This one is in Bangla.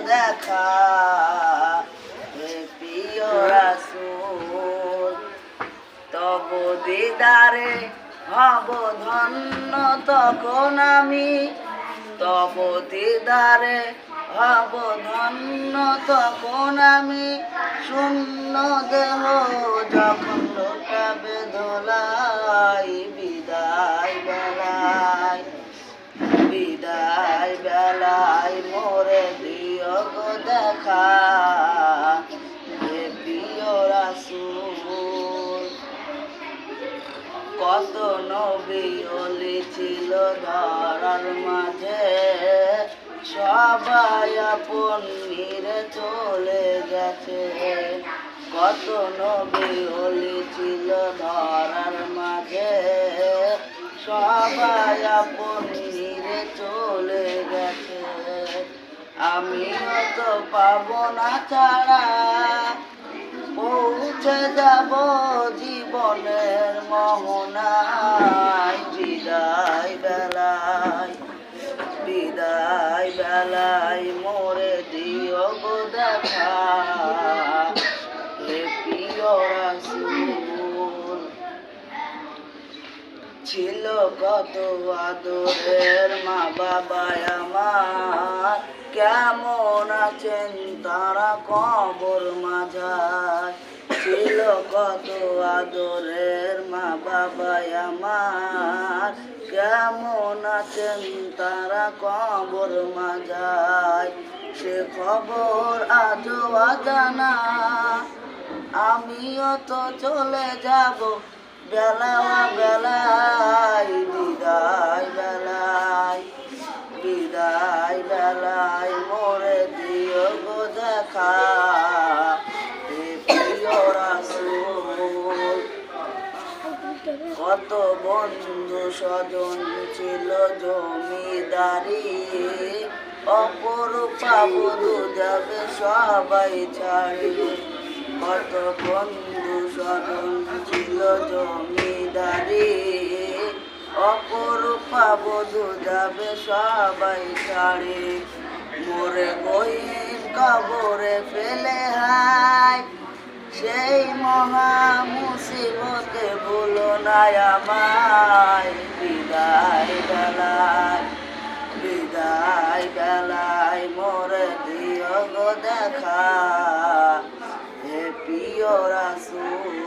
দেখা, হে প্রিয় রাসূল। তব দিদারে হব ধন্য তখন আমি, তব দিদারে হব ধন্য তখন আমি। শূন্য দেহ যখন লোটাবে দোলাই, বিদায় বেলায়, বিদায় বেলায় মোরে দিও গো দেখা, হে প্রিয় রাসূল। কত নবী ওলি ছিল ধরার মাঝে, সবাই আপন নিরে চলে গেছে। কত নবী ওলি ছিল ধরার মাঝে, সবাই আপন নিরে চলে গেছে। আমিও তো পাবো না ছাড়া, পৌঁছে যাব জীবনের মোহনায়। বিদায় বেলায়, বিদায় বেলায় মোরে দিও গো দেখা, হে প্রিয় রাসূল। ছিল কত আদরের মা বাবা আমার, কেমন আছেন তারা কবর মাঝায়। ছিল কত আদরের মা বাবা আমার, কেমন আছেন তারা কবর মাঝায়। সে খবর আজও অজানা, আমিও তো চলে যাব বেলা বেলায়। বিদায় বেলায়, বিদায় বেলায় মোরে দিও গো দেখা, হে প্রিয় রাসূল। কত বন্ধু স্বজন ছিল জমিদারি, অপরূপা বধূ যাবে সবাই ছাড়ি। কত বন্ধু স্বজন ছিল জমিদারি, অপরূপা বধূ যাবে সবাই ছাড়ি। মোরে গহীন কবরে ফেলে হায়, সেই মহা মুসিবতে ভুলো না আমায়। বিদায় বেলায়, বিদায় বেলায় মোরে দিও গো দেখা, হে প্রিয় রাসূল।